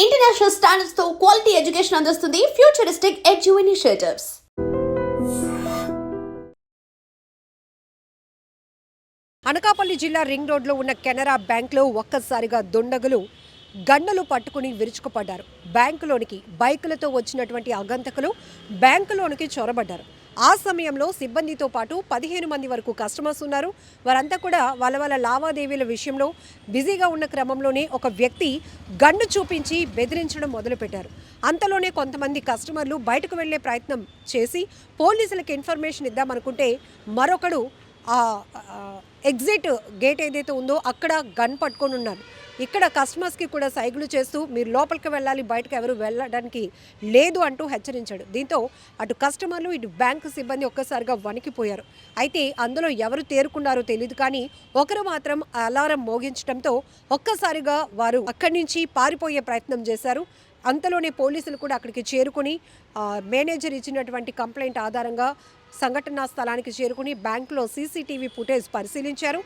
International standards తో quality education అందిస్తుంది futuristic edu initiatives. Anakapalli జిల్లా రింగ్ రోడ్లో ఉన్న కెనరా బ్యాంక్లో ఒక్కసారిగా దుండగులు గన్నులు పట్టుకుని విరుచుకుపడ్డారు. బ్యాంకులోనికి బైకులతో వచ్చినటువంటి ఆగంతకులు బ్యాంకులోనికి చొరబడ్డారు. ఆ సమయంలో సిబ్బందితో పాటు 15 మంది వరకు కస్టమర్స్ ఉన్నారు. వారంతా కూడా వాళ్ళ లావాదేవీల విషయంలో బిజీగా ఉన్న క్రమంలోనే ఒక వ్యక్తి గన్ను చూపించి బెదిరించడం మొదలుపెట్టారు. అంతలోనే కొంతమంది కస్టమర్లు బయటకు వెళ్లే ప్రయత్నం చేసి పోలీసులకు ఇన్ఫర్మేషన్ ఇద్దామనుకుంటే మరొకడు ఎగ్జిట్ గేట్ ఏదైతే ఉందో అక్కడ గన్ పట్టుకొని ఉన్నారు. ఇక్కడ కస్టమర్స్కి కూడా సైగులు చేస్తూ మీరు లోపలికి వెళ్ళాలి, బయటకు ఎవరు వెళ్ళడానికి లేదు అంటూ హెచ్చరించాడు. దీంతో అటు కస్టమర్లు ఇటు బ్యాంకు సిబ్బంది ఒక్కసారిగా వణికిపోయారు. అయితే అందులో ఎవరు తేరుకున్నారో తెలియదు, కానీ ఒకరు మాత్రం అలారం మోగించడంతో ఒక్కసారిగా వారు అక్కడి నుంచి పారిపోయే ప్రయత్నం చేశారు. అంతలోనే పోలీసులు కూడా అక్కడికి చేరుకుని మేనేజర్ ఇచ్చినటువంటి కంప్లైంట్ ఆధారంగా సంఘటనా స్థలానికి చేరుకుని బ్యాంకులో సీసీటీవీ ఫుటేజ్ పరిశీలించారు.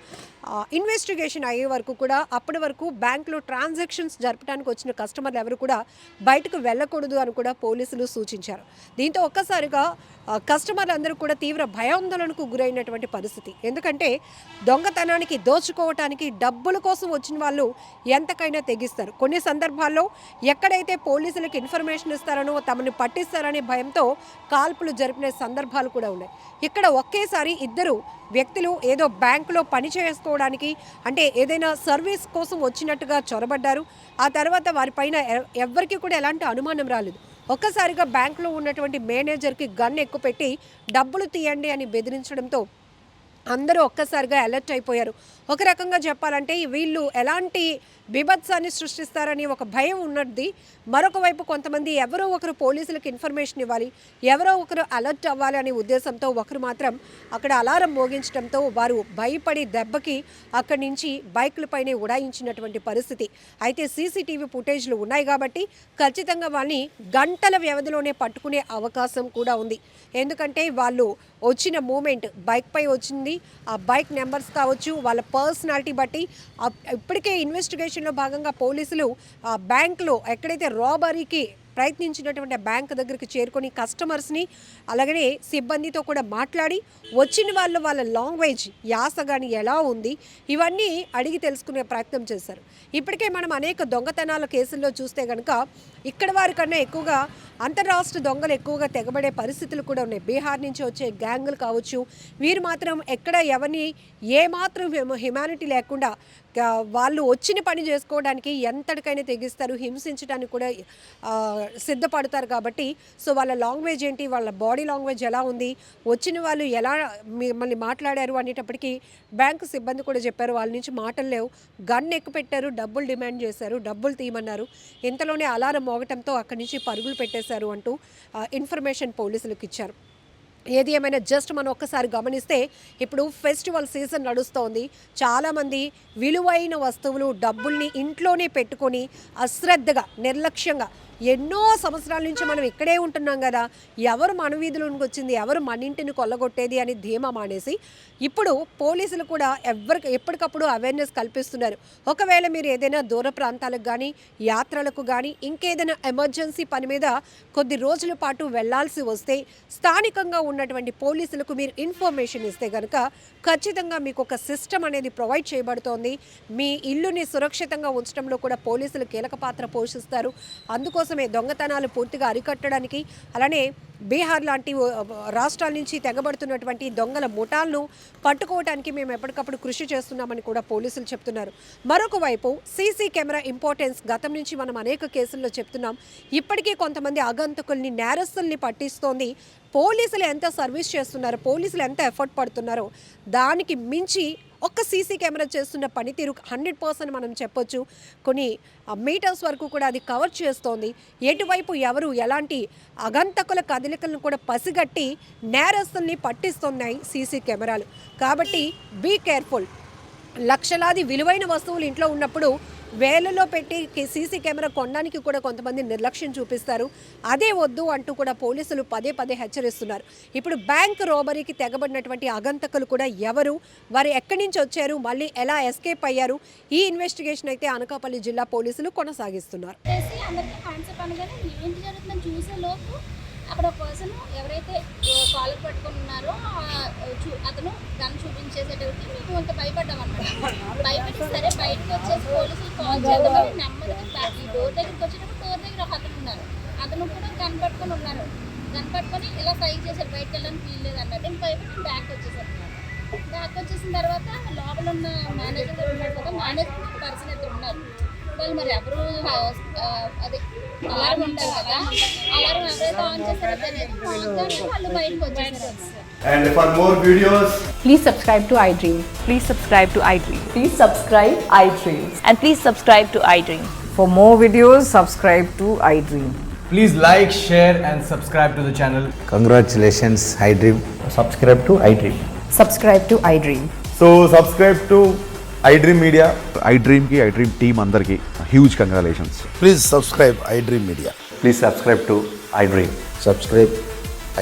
ఇన్వెస్టిగేషన్ అయ్యే వరకు కూడా అప్పటి వరకు బ్యాంకులో ట్రాన్సాక్షన్స్ జరపడానికి వచ్చిన కస్టమర్లు ఎవరు కూడా బయటకు వెళ్ళకూడదు అని కూడా పోలీసులు సూచించారు. దీంతో ఒక్కసారిగా కస్టమర్లు అందరూ కూడా తీవ్ర భయాందోళనకు గురైనటువంటి పరిస్థితి. ఎందుకంటే దొంగతనానికి దోచుకోవటానికి డబ్బుల కోసం వచ్చిన వాళ్ళు ఎంతకైనా తెగిస్తారు. కొన్ని సందర్భాల్లో ఎక్కడైతే పోలీసులకు ఇన్ఫర్మేషన్ ఇస్తారనో తమని పట్టిస్తారనే భయంతో కాల్పులు జరిపిన సందర్భాలు కూడా ఉన్నాయి. ఇక్కడ ఒకేసారి ఇద్దరు వ్యక్తులు ఏదో బ్యాంకులో పని చేసుకోవడానికి అంటే ఏదైనా సర్వీస్ కోసం వచ్చినట్టుగా చొరబడ్డారు. ఆ తర్వాత వారిపైన ఎవ్వరికీ కూడా ఎలాంటి అనుమానం రాలేదు. ఒక్కసారిగా బ్యాంకులో ఉన్నటువంటి మేనేజర్కి గన్ ఎక్కుపెట్టి డబ్బులు తీయండి అని బెదిరించడంతో అందరూ ఒక్కసారిగా అలర్ట్ అయిపోయారు. ఒక రకంగా చెప్పాలంటే వీళ్ళు ఎలాంటి బీభత్సాన్ని సృష్టిస్తారని ఒక భయం ఉన్నది. మరొక వైపు కొంతమంది ఎవరో ఒకరు పోలీసులకు ఇన్ఫర్మేషన్ ఇవ్వాలి, ఎవరో ఒకరు అలర్ట్ అవ్వాలి అనే ఉద్దేశంతో ఒకరు మాత్రం అక్కడ అలారం మోగించడంతో వారు భయపడి దెబ్బకి అక్కడి నుంచి బైకులపైనే ఉడాయించినటువంటి పరిస్థితి. అయితే సీసీటీవీ ఫుటేజ్లు ఉన్నాయి కాబట్టి ఖచ్చితంగా వాళ్ళని గంటల వ్యవధిలోనే పట్టుకునే అవకాశం కూడా ఉంది. ఎందుకంటే వాళ్ళు వచ్చిన మూమెంట్ బైక్పై వచ్చింది, ఆ బైక్ నెంబర్స్ కావచ్చు, వాళ్ళ పర్సనాలిటీ బట్టి ఇప్పటికే ఇన్వెస్టిగేషన్లో భాగంగా పోలీసులు ఆ బ్యాంక్లో ఎక్కడైతే రాబరీకి ప్రయత్నించినటువంటి బ్యాంక్ దగ్గరికి చేరుకొని కస్టమర్స్ని అలాగనే సిబ్బందితో కూడా మాట్లాడి వచ్చిన వాళ్ళ లాంగ్వేజ్ యాస కానీ ఎలా ఉంది ఇవన్నీ అడిగి తెలుసుకునే ప్రయత్నం చేశారు. ఇప్పటికే మనం అనేక దొంగతనాల కేసుల్లో చూస్తే కనుక ఇక్కడ వారికన్నా ఎక్కువగా అంతర్రాష్ట్ర దొంగలు ఎక్కువగా తెగబడే పరిస్థితులు కూడా ఉన్నాయి. బీహార్ నుంచి వచ్చే గ్యాంగులు కావచ్చు, వీరు మాత్రం ఎక్కడ ఎవరిని ఏమాత్రం హ్యుమానిటీ లేకుండా వాళ్ళు వచ్చిన పని చేసుకోవడానికి ఎంతటికైనా తెగిస్తారు, హింసించడానికి కూడా సిద్ధపడతారు. కాబట్టి సో వాళ్ళ లాంగ్వేజ్ ఏంటి, వాళ్ళ బాడీ లాంగ్వేజ్ ఎలా ఉంది, వచ్చిన వాళ్ళు ఎలా మిమ్మల్ని మాట్లాడారు అనేటప్పటికీ బ్యాంకు సిబ్బంది కూడా చెప్పారు వాళ్ళ నుంచి మాటలు లేవు, గన్ ఎక్కుపెట్టారు, డబ్బులు డిమాండ్ చేశారు, డబ్బులు తీయమన్నారు. ఇంతలోనే అలారం మోగటంతో అక్కడి నుంచి పరుగులు పెట్టేశారు అంటూ ఇన్ఫర్మేషన్ పోలీసులకు ఇచ్చారు. ఏది ఏమైనా జస్ట్ మనం ఒక్కసారి గమనిస్తే ఇప్పుడు ఫెస్టివల్ సీజన్ నడుస్తోంది. చాలామంది విలువైన వస్తువులు డబ్బుల్ని ఇంట్లోనే పెట్టుకొని అశ్రద్ధగా నిర్లక్ష్యంగా ఎన్నో సంవత్సరాల నుంచి మనం ఇక్కడే ఉంటున్నాం కదా, ఎవరు మన వీధిలోనికి వచ్చింది, ఎవరు మన ఇంటిని కొల్లగొట్టేది అని ధీమా మానేసి ఇప్పుడు పోలీసులు కూడా ఎప్పటికప్పుడు అవేర్నెస్ కల్పిస్తున్నారు. ఒకవేళ మీరు ఏదైనా దూర ప్రాంతాలకు కానీ యాత్రలకు కానీ ఇంకేదైనా ఎమర్జెన్సీ పని మీద కొద్ది రోజుల పాటు వెళ్లాల్సి వస్తే స్థానికంగా ఉన్నటువంటి పోలీసులకు మీరు ఇన్ఫర్మేషన్ ఇస్తే కనుక ఖచ్చితంగా మీకు ఒక సిస్టమ్ అనేది ప్రొవైడ్ చేయబడుతోంది. మీ ఇల్లుని సురక్షితంగా ఉంచడంలో కూడా పోలీసులు కీలక పాత్ర పోషిస్తారు. అందుకోసమే దొంగతనాలు పూర్తిగా అరికట్టడానికి అలానే బీహార్ లాంటి రాష్ట్రాల నుంచి తెగబడుతున్నటువంటి దొంగల ముఠాలను పట్టుకోవడానికి మేము ఎప్పటికప్పుడు కృషి చేస్తున్నామని కూడా పోలీసులు చెప్తున్నారు. మరొక వైపు సీసీ కెమెరా ఇంపార్టెన్స్ గతం నుంచి మనం అనేక కేసుల్లో చెప్తున్నాం. ఇప్పటికీ కొంతమంది ఆగంతకుల్ని నేరస్తుల్ని పట్టిస్తోంది. పోలీసులు ఎంత సర్వీస్ చేస్తున్నారో, పోలీసులు ఎంత ఎఫర్ట్ పడుతున్నారో దానికి మించి ఒక్క సీసీ కెమెరా చేస్తున్న పనితీరు 100% మనం చెప్పొచ్చు. కొన్ని మీటర్స్ వరకు కూడా అది కవర్ చేస్తోంది. ఎటువైపు ఎవరు ఎలాంటి అగంతకుల కదలికలను కూడా పసిగట్టి నేరస్తుల్ని పట్టిస్తున్నాయి సీసీ కెమెరాలు. కాబట్టి బీ కేర్ఫుల్. లక్షలాది విలువైన వస్తువులు ఇంట్లో ఉన్నప్పుడు వేలలో పెట్టి సీసీ కెమెరా కొనడానికి కూడా కొంతమంది నిర్లక్ష్యం చూపిస్తారు. అదే వద్దు అంటూ కూడా పోలీసులు పదే పదే హెచ్చరిస్తున్నారు. ఇప్పుడు బ్యాంక్ రోబరీకి తెగబడినటువంటి అగంతకులు కూడా ఎవరు, వారు ఎక్కడి నుంచి వచ్చారు, మళ్ళీ ఎలా ఎస్కేప్ అయ్యారు, ఈ ఇన్వెస్టిగేషన్ అయితే అనకాపల్లి జిల్లా పోలీసులు కొనసాగిస్తున్నారు. అందరికీ హ్యాండ్సప్ అనగానే ఏంటి జరుగుతుందని చూసే లోపు అక్కడ ఒక పర్సన్ ఎవరైతే కాలర్ పట్టుకొని ఉన్నారో అతను గన్ చూపించేసేటప్పుడు మేము ఇంత భయపడ్డాం అనమాట. భయపడి సరే బయటకు వచ్చేసి పోలీసులు కాల్ చేద్దామని నెమ్మదిగా ఈ డోర్ దగ్గరికి వచ్చేటప్పుడు డోర్ దగ్గర ఒక అతను ఉన్నారు. అతను కూడా గన్ పట్టుకొని ఉన్నారు. గన్ పట్టుకొని ఇలా సైజ్ చేశారు, బయటకు వెళ్ళడానికి వీల్లేదు అన్నట్టు. నేను భయపడి బ్యాక్ వచ్చేసాను. బ్యాక్ వచ్చేసిన తర్వాత లోపల ఉన్న మేనేజర్ గారు ఉన్నారు కదా, మేనేజర్ పర్సన్ అయితే ఉన్నారు. వాళ్ళు మరి ఎవరు అదే అలారం ఉంటారు కదా, అలారం ఎవరైతే ఆన్ చేస్తారో తెలియదు, వాళ్ళు బయటకు వచ్చేసారు. And for more videos, Please subscribe to iDream. Please subscribe to iDream. Please subscribe iDream. And please subscribe to iDream. For more videos, subscribe to iDream. please like, share and subscribe to the channel. Congratulations, iDream. Subscribe to iDream. Subscribe to iDream. So subscribe to iDream Media. iDream team andarki huge congratulations. Please subscribe iDream Media. Please subscribe to iDream. Subscribe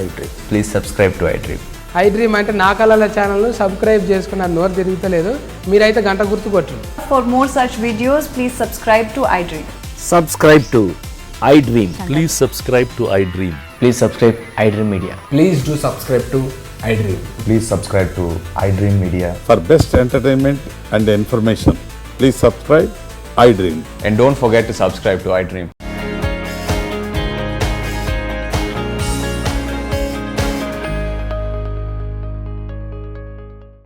iDream. Please subscribe to iDream. iDream అంటే నా కళల ఛానల్ను subscribe చేసుకున్న నోరు తిరుగుతలేదు, మీరైతే గంట గుర్తు కొట్టండి. For more such videos, please subscribe to iDream. Subscribe to iDream. Please subscribe to iDream. Please subscribe iDream Media. Please do subscribe to iDream. Please subscribe to iDream Media. For best entertainment and information, please subscribe iDream. And don't forget to subscribe to iDream.